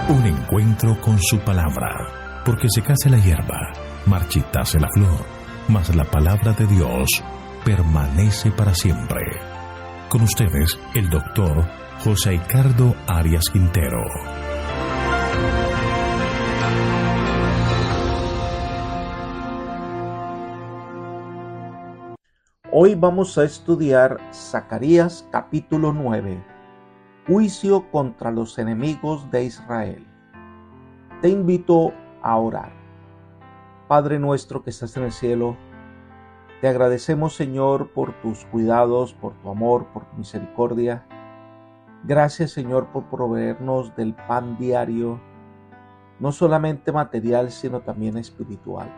Un encuentro con su palabra, porque secase la hierba, marchitase la flor, mas la palabra de Dios permanece para siempre. Con ustedes, el doctor José Ricardo Arias Quintero. Hoy vamos a estudiar Zacarías capítulo 9, Juicio contra los enemigos de Israel. Te invito a orar. Padre nuestro que estás en el cielo, te agradecemos, Señor, por tus cuidados, por tu amor, por tu misericordia. Gracias, Señor, por proveernos del pan diario, no solamente material, sino también espiritual.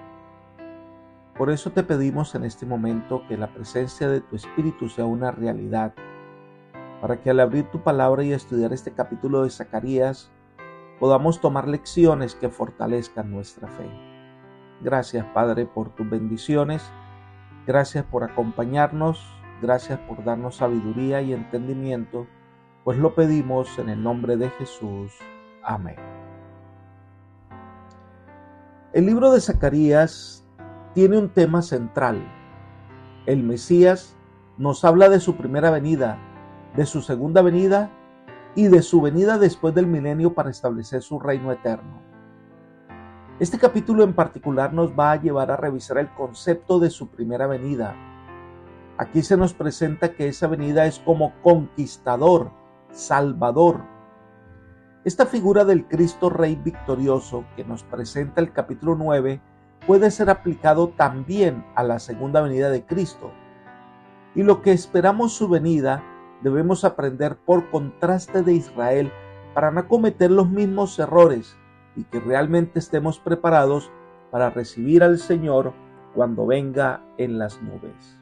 Por eso te pedimos en este momento que la presencia de tu Espíritu sea una realidad, para que al abrir tu palabra y estudiar este capítulo de Zacarías, podamos tomar lecciones que fortalezcan nuestra fe. Gracias, Padre, por tus bendiciones, gracias por acompañarnos, gracias por darnos sabiduría y entendimiento, pues lo pedimos en el nombre de Jesús. Amén. El libro de Zacarías tiene un tema central. El Mesías nos habla de su primera venida, de su segunda venida y de su venida después del milenio para establecer su reino eterno. Este capítulo en particular nos va a llevar a revisar el concepto de su primera venida. Aquí se nos presenta que esa venida es como conquistador, salvador. Esta figura del Cristo Rey victorioso que nos presenta el capítulo 9 puede ser aplicado también a la segunda venida de Cristo. Y lo que esperamos su venida, debemos aprender por contraste de Israel para no cometer los mismos errores y que realmente estemos preparados para recibir al Señor cuando venga en las nubes.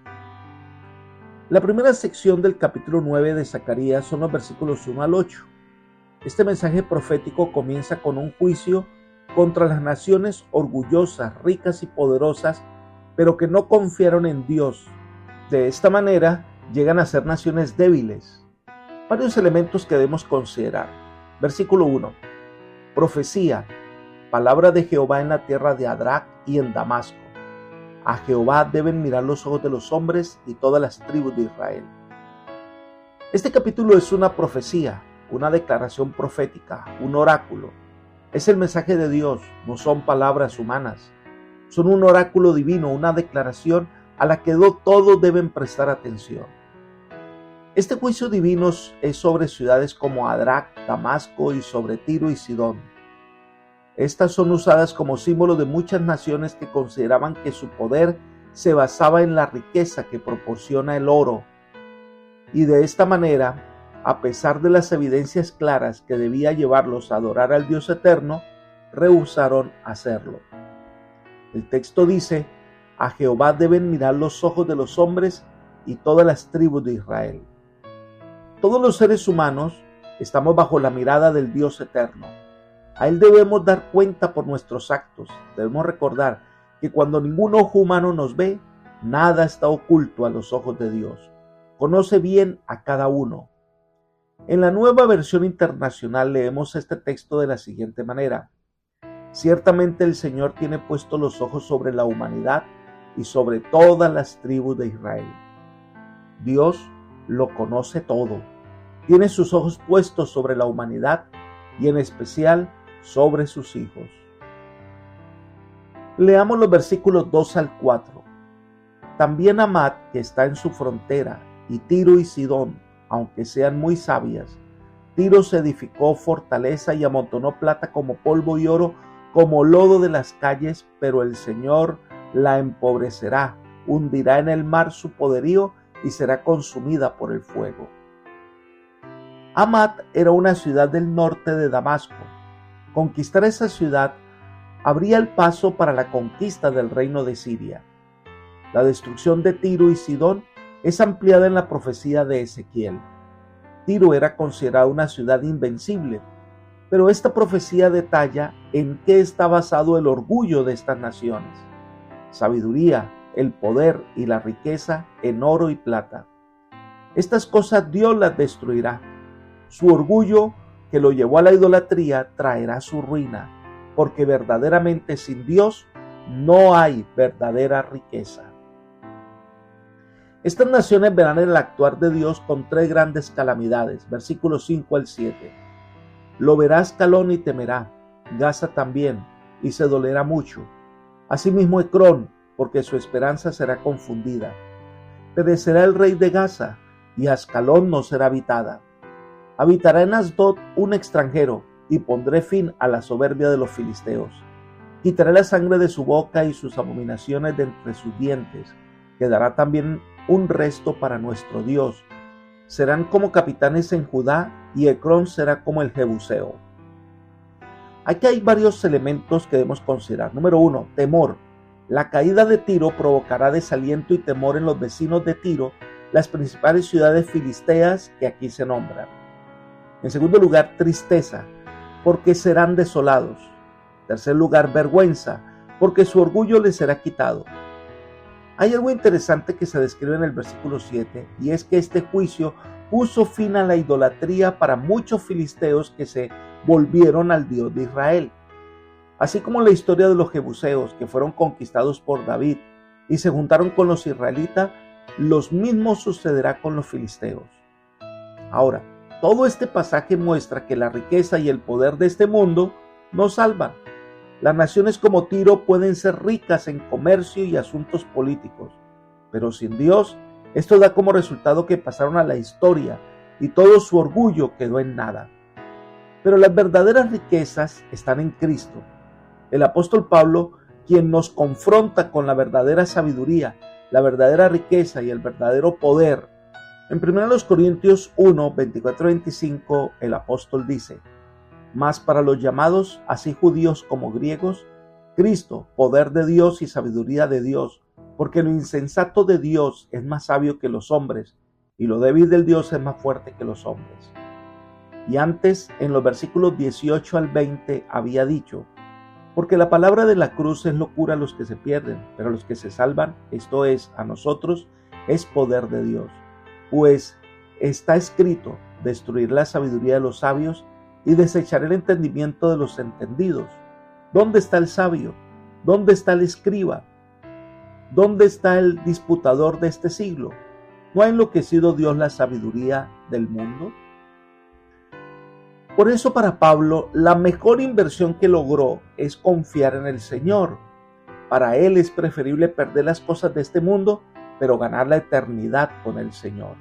La primera sección del capítulo 9 de Zacarías son los versículos 1 al 8. Este mensaje profético comienza con un juicio contra las naciones orgullosas, ricas y poderosas, pero que no confiaron en Dios. De esta manera, llegan a ser naciones débiles. Varios elementos que debemos considerar. Versículo 1. Profecía. Palabra de Jehová en la tierra de Adrac y en Damasco. A Jehová deben mirar los ojos de los hombres y todas las tribus de Israel. Este capítulo es una profecía, una declaración profética, un oráculo. Es el mensaje de Dios, no son palabras humanas. Son un oráculo divino, una declaración a la que todos deben prestar atención. Este juicio divino es sobre ciudades como Adrac, Damasco y sobre Tiro y Sidón. Estas son usadas como símbolo de muchas naciones que consideraban que su poder se basaba en la riqueza que proporciona el oro. Y de esta manera, a pesar de las evidencias claras que debía llevarlos a adorar al Dios eterno, rehusaron hacerlo. El texto dice: a Jehová deben mirar los ojos de los hombres y todas las tribus de Israel. Todos los seres humanos estamos bajo la mirada del Dios eterno. A Él debemos dar cuenta por nuestros actos. Debemos recordar que cuando ningún ojo humano nos ve, nada está oculto a los ojos de Dios. Conoce bien a cada uno. En la Nueva Versión Internacional leemos este texto de la siguiente manera: ciertamente el Señor tiene puestos los ojos sobre la humanidad y sobre todas las tribus de Israel. Dios lo conoce todo. Tiene sus ojos puestos sobre la humanidad y en especial sobre sus hijos. Leamos los versículos 2 al 4. También Hamat, que está en su frontera, y Tiro y Sidón, aunque sean muy sabias. Tiro se edificó fortaleza y amontonó plata como polvo y oro, como lodo de las calles, pero el Señor la empobrecerá, hundirá en el mar su poderío y será consumida por el fuego. Hamat era una ciudad del norte de Damasco. Conquistar esa ciudad abría el paso para la conquista del reino de Siria. La destrucción de Tiro y Sidón es ampliada en la profecía de Ezequiel. Tiro era considerada una ciudad invencible, pero esta profecía detalla en qué está basado el orgullo de estas naciones: sabiduría, el poder y la riqueza en oro y plata. Estas cosas Dios las destruirá. Su orgullo que lo llevó a la idolatría traerá su ruina, porque verdaderamente sin Dios no hay verdadera riqueza. Estas naciones verán el actuar de Dios con 3 grandes calamidades, versículos 5 al 7. Lo verá Ascalón y temerá, Gaza también, y se dolerá mucho. Asimismo Ecrón, porque su esperanza será confundida. Perecerá el rey de Gaza, y Ascalón no será habitada. Habitará en Asdod un extranjero, y pondré fin a la soberbia de los filisteos. Quitaré la sangre de su boca y sus abominaciones de entre sus dientes. Quedará también un resto para nuestro Dios. Serán como capitanes en Judá, y Ecrón será como el Jebuseo. Aquí hay varios elementos que debemos considerar. Número 1, temor. La caída de Tiro provocará desaliento y temor en los vecinos de Tiro, las principales ciudades filisteas que aquí se nombran. En segundo lugar, tristeza, porque serán desolados. En tercer lugar, vergüenza, porque su orgullo les será quitado. Hay algo interesante que se describe en el versículo 7, y es que este juicio puso fin a la idolatría para muchos filisteos que se volvieron al Dios de Israel. Así como la historia de los jebuseos que fueron conquistados por David y se juntaron con los israelitas, los mismos sucederá con los filisteos. Ahora, todo este pasaje muestra que la riqueza y el poder de este mundo no salvan. Las naciones como Tiro pueden ser ricas en comercio y asuntos políticos, pero sin Dios, esto da como resultado que pasaron a la historia y todo su orgullo quedó en nada. Pero las verdaderas riquezas están en Cristo. El apóstol Pablo, quien nos confronta con la verdadera sabiduría, la verdadera riqueza y el verdadero poder. En 1 Corintios 1, 24-25, el apóstol dice: mas para los llamados, así judíos como griegos, Cristo, poder de Dios y sabiduría de Dios, porque lo insensato de Dios es más sabio que los hombres, y lo débil del Dios es más fuerte que los hombres. Y antes, en los versículos 18 al 20, había dicho: porque la palabra de la cruz es locura a los que se pierden, pero a los que se salvan, esto es, a nosotros, es poder de Dios. Pues está escrito: destruir la sabiduría de los sabios y desechar el entendimiento de los entendidos. ¿Dónde está el sabio? ¿Dónde está el escriba? ¿Dónde está el disputador de este siglo? ¿No ha enloquecido Dios la sabiduría del mundo? Por eso para Pablo, la mejor inversión que logró es confiar en el Señor. Para él es preferible perder las cosas de este mundo, pero ganar la eternidad con el Señor.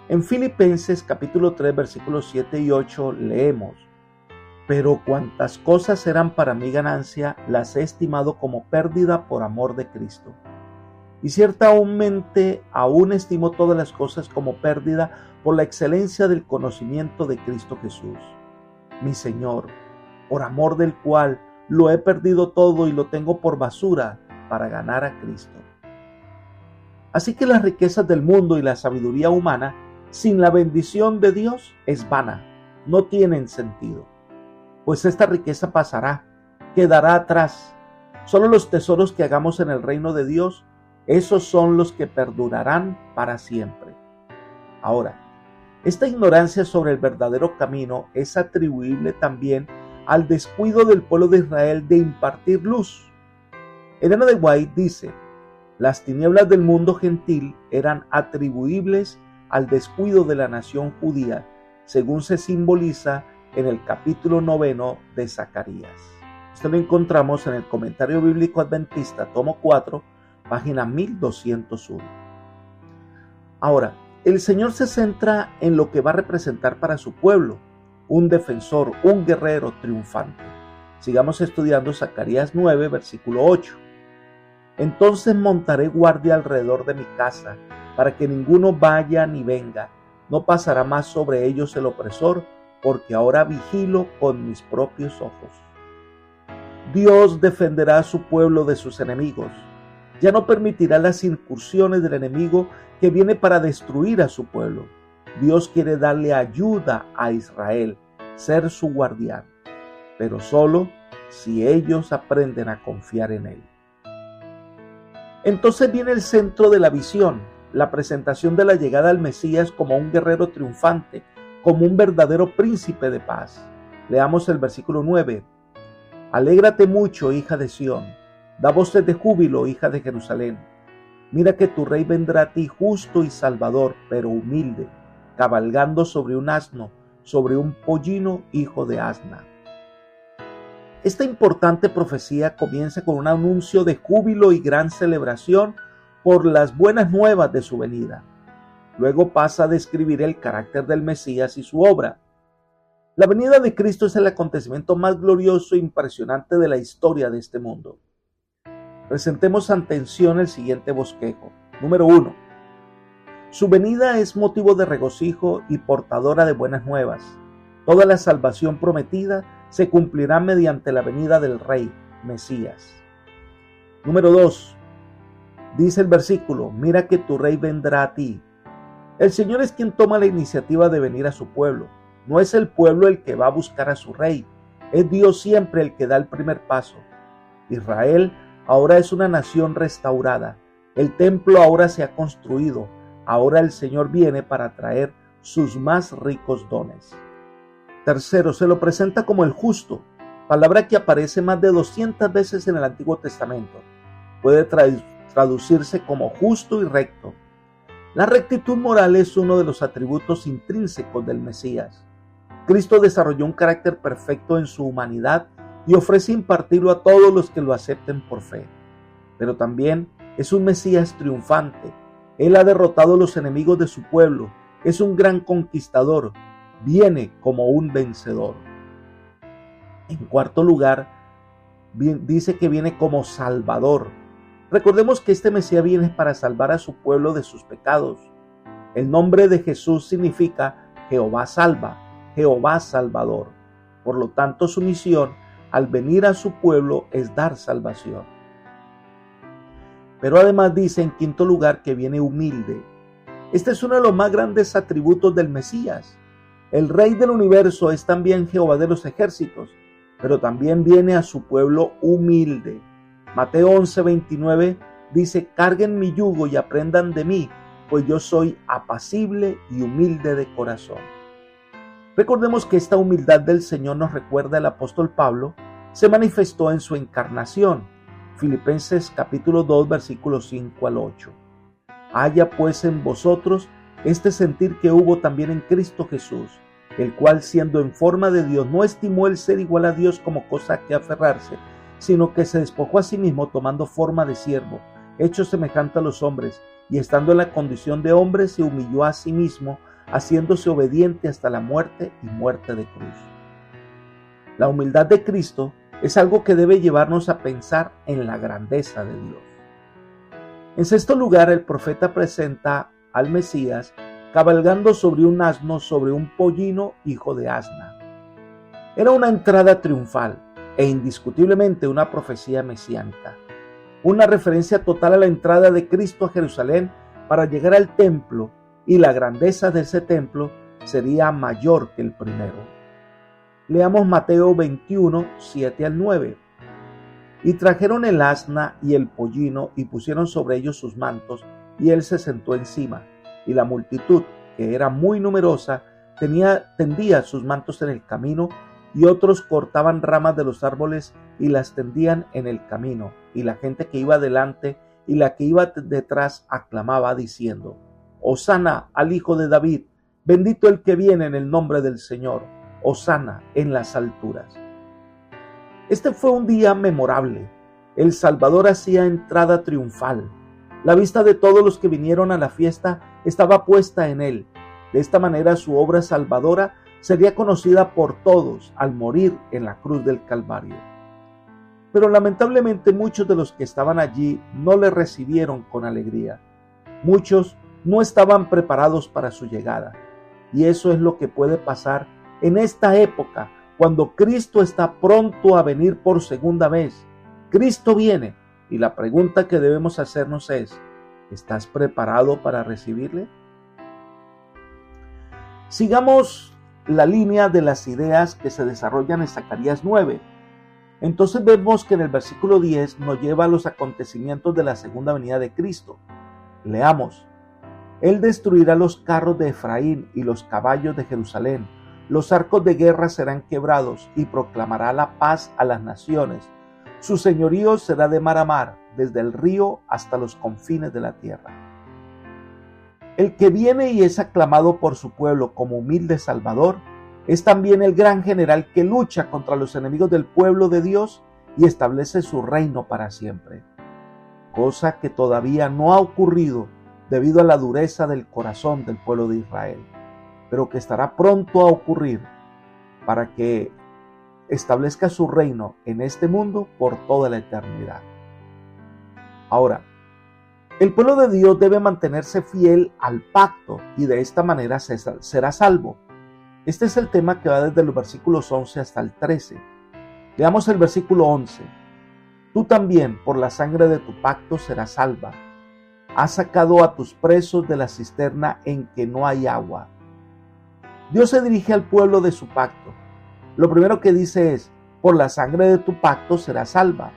En Filipenses capítulo 3, versículos 7 y 8 leemos: pero cuantas cosas eran para mi ganancia, las he estimado como pérdida por amor de Cristo. Y ciertamente aún estimo todas las cosas como pérdida por la excelencia del conocimiento de Cristo Jesús, mi Señor, por amor del cual lo he perdido todo y lo tengo por basura para ganar a Cristo. Así que las riquezas del mundo y la sabiduría humana, sin la bendición de Dios, es vana, no tienen sentido. Pues esta riqueza pasará, quedará atrás. Solo los tesoros que hagamos en el reino de Dios, esos son los que perdurarán para siempre. Ahora, esta ignorancia sobre el verdadero camino es atribuible también al descuido del pueblo de Israel de impartir luz. Elena de White dice: las tinieblas del mundo gentil eran atribuibles al descuido de la nación judía, según se simboliza en el capítulo 9 de Zacarías. Esto lo encontramos en el Comentario Bíblico Adventista, tomo 4, página 1201. Ahora, el Señor se centra en lo que va a representar para su pueblo, un defensor, un guerrero triunfante. Sigamos estudiando Zacarías 9, versículo 8. Entonces montaré guardia alrededor de mi casa, para que ninguno vaya ni venga. No pasará más sobre ellos el opresor, porque ahora vigilo con mis propios ojos. Dios defenderá a su pueblo de sus enemigos. Ya no permitirá las incursiones del enemigo que viene para destruir a su pueblo. Dios quiere darle ayuda a Israel, ser su guardián, pero solo si ellos aprenden a confiar en él. Entonces viene el centro de la visión, la presentación de la llegada del Mesías como un guerrero triunfante, como un verdadero príncipe de paz. Leamos el versículo 9. Alégrate mucho, hija de Sión, da voces de júbilo, hija de Jerusalén. Mira que tu rey vendrá a ti justo y salvador, pero humilde, cabalgando sobre un asno, sobre un pollino, hijo de asna. Esta importante profecía comienza con un anuncio de júbilo y gran celebración por las buenas nuevas de su venida. Luego pasa a describir el carácter del Mesías y su obra. La venida de Cristo es el acontecimiento más glorioso e impresionante de la historia de este mundo. Presentemos ante atención el siguiente bosquejo. Número 1. Su venida es motivo de regocijo y portadora de buenas nuevas. Toda la salvación prometida se cumplirá mediante la venida del Rey, Mesías. Número 2. Dice el versículo, mira que tu Rey vendrá a ti. El Señor es quien toma la iniciativa de venir a su pueblo. No es el pueblo el que va a buscar a su Rey. Es Dios siempre el que da el primer paso. Israel ahora es una nación restaurada. El templo ahora se ha construido. Ahora el Señor viene para traer sus más ricos dones. Tercero, se lo presenta como el justo, palabra que aparece más de 200 veces en el Antiguo Testamento. Puede traducirse como justo y recto. La rectitud moral es uno de los atributos intrínsecos del Mesías. Cristo desarrolló un carácter perfecto en su humanidad y ofrece impartirlo a todos los que lo acepten por fe. Pero también es un Mesías triunfante. Él ha derrotado a los enemigos de su pueblo. Es un gran conquistador. Viene como un vencedor. En cuarto lugar, dice que viene como Salvador. Recordemos que este Mesías viene para salvar a su pueblo de sus pecados. El nombre de Jesús significa Jehová salva, Jehová Salvador. Por lo tanto, su misión al venir a su pueblo es dar salvación. Pero además dice en quinto lugar que viene humilde. Este es uno de los más grandes atributos del Mesías. El Rey del universo es también Jehová de los ejércitos, pero también viene a su pueblo humilde. Mateo 11:29 dice, carguen mi yugo y aprendan de mí, pues yo soy apacible y humilde de corazón. Recordemos que esta humildad del Señor, nos recuerda el apóstol Pablo, se manifestó en su encarnación. Filipenses capítulo 2 versículos 5 al 8. Haya pues en vosotros este sentir que hubo también en Cristo Jesús, el cual siendo en forma de Dios no estimó el ser igual a Dios como cosa a que aferrarse, sino que se despojó a sí mismo tomando forma de siervo, hecho semejante a los hombres, y estando en la condición de hombre se humilló a sí mismo, haciéndose obediente hasta la muerte y muerte de cruz. La humildad de Cristo es algo que debe llevarnos a pensar en la grandeza de Dios. En sexto lugar, el profeta presenta al Mesías cabalgando sobre un asno, sobre un pollino, hijo de asna. Era una entrada triunfal e indiscutiblemente una profecía mesiánica, una referencia total a la entrada de Cristo a Jerusalén para llegar al templo, y la grandeza de ese templo sería mayor que el primero. Leamos Mateo 21, 7 al 9. Y trajeron el asna y el pollino y pusieron sobre ellos sus mantos, y él se sentó encima. Y la multitud, que era muy numerosa, tendía sus mantos en el camino, y otros cortaban ramas de los árboles y las tendían en el camino. Y la gente que iba delante y la que iba detrás aclamaba diciendo, Hosana al Hijo de David, bendito el que viene en el nombre del Señor, Hosana en las alturas. Este fue un día memorable. El Salvador hacía entrada triunfal. La vista de todos los que vinieron a la fiesta estaba puesta en él. De esta manera su obra salvadora sería conocida por todos al morir en la cruz del Calvario. Pero lamentablemente muchos de los que estaban allí no le recibieron con alegría. Muchos no estaban preparados para su llegada. Y eso es lo que puede pasar en esta época, cuando Cristo está pronto a venir por segunda vez. Cristo viene, y la pregunta que debemos hacernos es, ¿estás preparado para recibirle? Sigamos la línea de las ideas que se desarrollan en Zacarías 9. Entonces vemos que en el versículo 10 nos lleva a los acontecimientos de la segunda venida de Cristo. Leamos. Él destruirá los carros de Efraín y los caballos de Jerusalén. Los arcos de guerra serán quebrados y proclamará la paz a las naciones. Su señorío será de mar a mar, desde el río hasta los confines de la tierra. El que viene y es aclamado por su pueblo como humilde Salvador, es también el gran general que lucha contra los enemigos del pueblo de Dios y establece su reino para siempre. Cosa que todavía no ha ocurrido debido a la dureza del corazón del pueblo de Israel, pero que estará pronto a ocurrir para que establezca su reino en este mundo por toda la eternidad. Ahora, el pueblo de Dios debe mantenerse fiel al pacto y de esta manera será salvo. Este es el tema que va desde los versículos 11 hasta el 13. Veamos el versículo 11. Tú también, por la sangre de tu pacto, serás salva. Has sacado a tus presos de la cisterna en que no hay agua. Dios se dirige al pueblo de su pacto. Lo primero que dice es, por la sangre de tu pacto serás salva.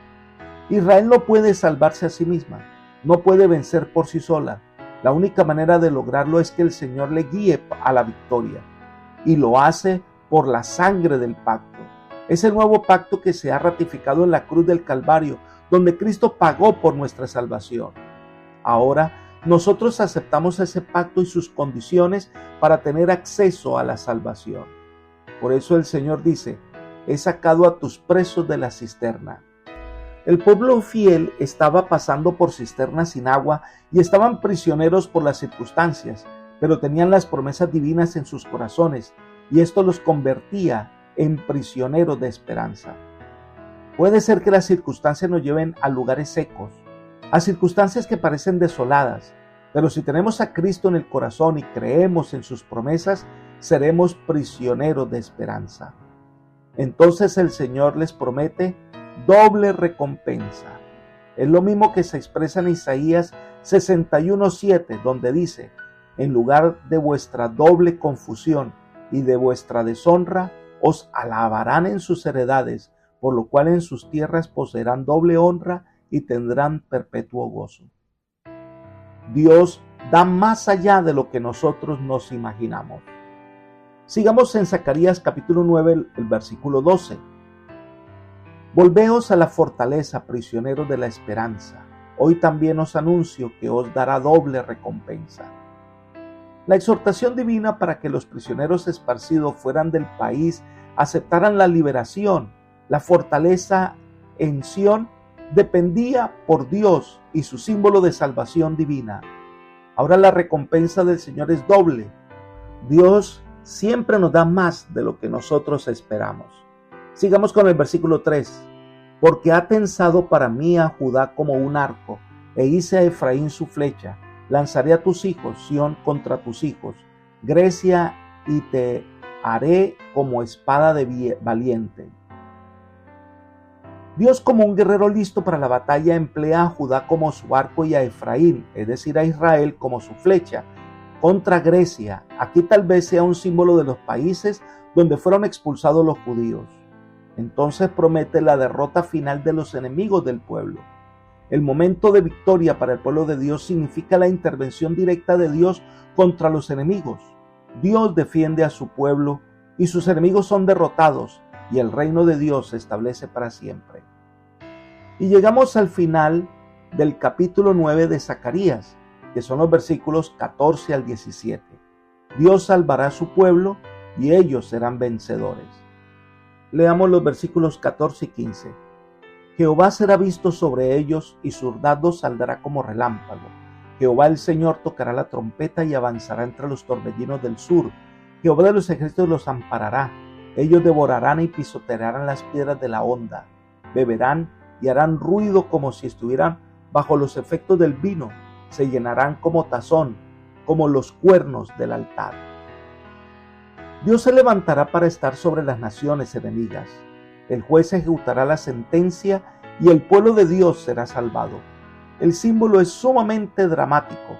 Israel no puede salvarse a sí misma, no puede vencer por sí sola. La única manera de lograrlo es que el Señor le guíe a la victoria, y lo hace por la sangre del pacto. Es el nuevo pacto que se ha ratificado en la cruz del Calvario, donde Cristo pagó por nuestra salvación. Ahora, nosotros aceptamos ese pacto y sus condiciones para tener acceso a la salvación. Por eso el Señor dice, he sacado a tus presos de la cisterna. El pueblo fiel estaba pasando por cisternas sin agua y estaban prisioneros por las circunstancias, pero tenían las promesas divinas en sus corazones y esto los convertía en prisioneros de esperanza. Puede ser que las circunstancias nos lleven a lugares secos, a circunstancias que parecen desoladas, pero si tenemos a Cristo en el corazón y creemos en sus promesas, seremos prisioneros de esperanza. Entonces el Señor les promete doble recompensa. Es lo mismo que se expresa en Isaías 61:7, donde dice, en lugar de vuestra doble confusión y de vuestra deshonra, os alabarán en sus heredades, por lo cual en sus tierras poseerán doble honra y tendrán perpetuo gozo. Dios da más allá de lo que nosotros nos imaginamos. Sigamos en Zacarías capítulo 9, el versículo 12. Volveos a la fortaleza, prisioneros de la esperanza. Hoy también os anuncio que os dará doble recompensa. La exhortación divina para que los prisioneros esparcidos fueran del país aceptaran la liberación, la fortaleza en Sión, dependía por Dios y su símbolo de salvación divina. Ahora la recompensa del Señor es doble. Dios siempre nos da más de lo que nosotros esperamos. Sigamos con el versículo 3. Porque ha tensado para mí a Judá como un arco, e hice a Efraín su flecha. Lanzaré a tus hijos, Sión contra tus hijos, Grecia, y te haré como espada de valiente. Dios, como un guerrero listo para la batalla, emplea a Judá como su arco y a Efraín, es decir, a Israel, como su flecha, contra Grecia. Aquí tal vez sea un símbolo de los países donde fueron expulsados los judíos. Entonces promete la derrota final de los enemigos del pueblo. El momento de victoria para el pueblo de Dios significa la intervención directa de Dios contra los enemigos. Dios defiende a su pueblo y sus enemigos son derrotados y el reino de Dios se establece para siempre. Y llegamos al final del capítulo 9 de Zacarías, que son los versículos 14 al 17. Dios salvará a su pueblo y ellos serán vencedores. Leamos los versículos 14 y 15. Jehová será visto sobre ellos y su dardo saldrá como relámpago. Jehová el Señor tocará la trompeta y avanzará entre los torbellinos del sur. Jehová de los ejércitos los amparará. Ellos devorarán y pisotearán las piedras de la honda. Beberán y harán ruido como si estuvieran bajo los efectos del vino. Se llenarán como tazón, como los cuernos del altar. Dios se levantará para estar sobre las naciones enemigas. El juez ejecutará la sentencia y el pueblo de Dios será salvado. El símbolo es sumamente dramático.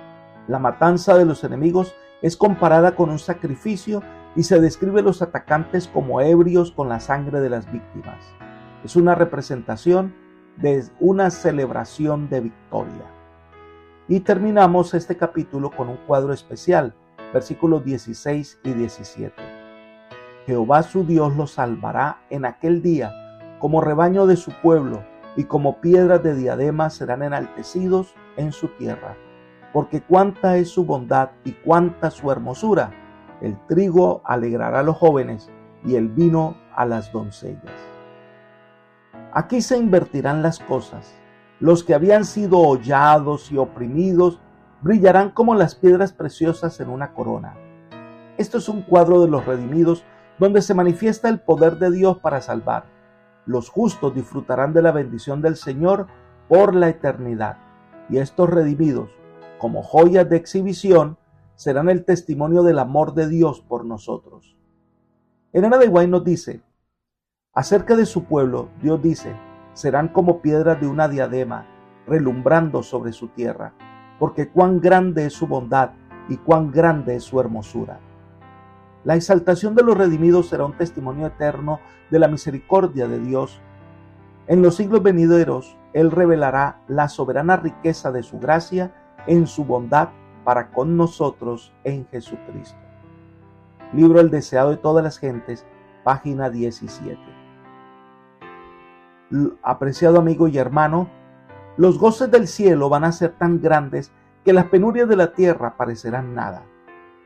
La matanza de los enemigos es comparada con un sacrificio y se describe a los atacantes como ebrios con la sangre de las víctimas. Es una representación de una celebración de victoria. Y terminamos este capítulo con un cuadro especial, versículos 16 y 17. Jehová su Dios los salvará en aquel día, como rebaño de su pueblo, y como piedras de diadema serán enaltecidos en su tierra. Porque cuánta es su bondad y cuánta su hermosura. El trigo alegrará a los jóvenes y el vino a las doncellas. Aquí se invertirán las cosas. Los que habían sido hollados y oprimidos brillarán como las piedras preciosas en una corona. Esto es un cuadro de los redimidos donde se manifiesta el poder de Dios para salvar. Los justos disfrutarán de la bendición del Señor por la eternidad. Y estos redimidos, como joyas de exhibición, serán el testimonio del amor de Dios por nosotros. Elena de White nos dice, acerca de su pueblo, Dios dice, serán como piedras de una diadema, relumbrando sobre su tierra, porque cuán grande es su bondad y cuán grande es su hermosura. La exaltación de los redimidos será un testimonio eterno de la misericordia de Dios. En los siglos venideros, Él revelará la soberana riqueza de su gracia en su bondad para con nosotros en Jesucristo. Libro El deseado de todas las gentes, página 17. Apreciado amigo y hermano, los goces del cielo van a ser tan grandes que las penurias de la tierra parecerán nada.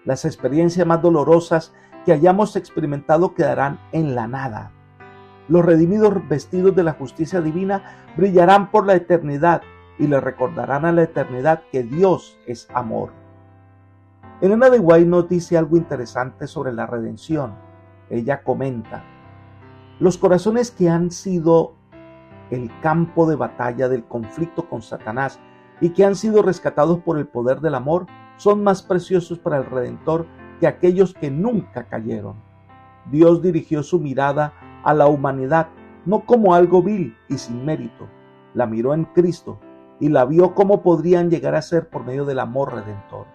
Las experiencias más dolorosas que hayamos experimentado quedarán en la nada. Los redimidos vestidos de la justicia divina brillarán por la eternidad y le recordarán a la eternidad que Dios es amor. Elena de White nos dice algo interesante sobre la redención. Ella comenta, los corazones que han sido el campo de batalla del conflicto con Satanás y que han sido rescatados por el poder del amor son más preciosos para el Redentor que aquellos que nunca cayeron. Dios dirigió su mirada a la humanidad no como algo vil y sin mérito. La miró en Cristo y la vio como podrían llegar a ser por medio del amor redentor.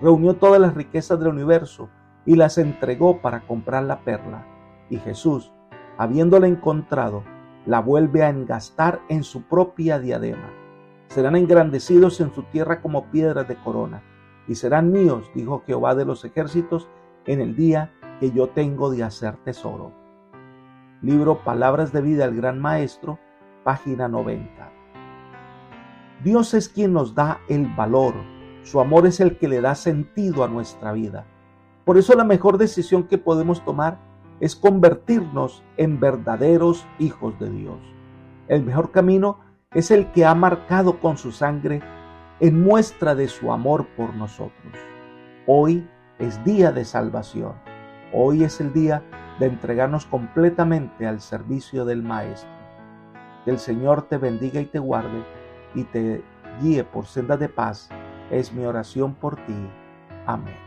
Reunió todas las riquezas del universo y las entregó para comprar la perla. Y Jesús, habiéndola encontrado, la vuelve a engastar en su propia diadema. Serán engrandecidos en su tierra como piedras de corona, y serán míos, dijo Jehová de los ejércitos, en el día que yo tengo de hacer tesoro. Libro Palabras de Vida del Gran Maestro, página 90. Dios es quien nos da el valor, su amor es el que le da sentido a nuestra vida. Por eso la mejor decisión que podemos tomar es convertirnos en verdaderos hijos de Dios. El mejor camino es el que ha marcado con su sangre en muestra de su amor por nosotros. Hoy es día de salvación. Hoy es el día de entregarnos completamente al servicio del Maestro. Que el Señor te bendiga y te guarde y te guíe por sendas de paz. Es mi oración por ti. Amén.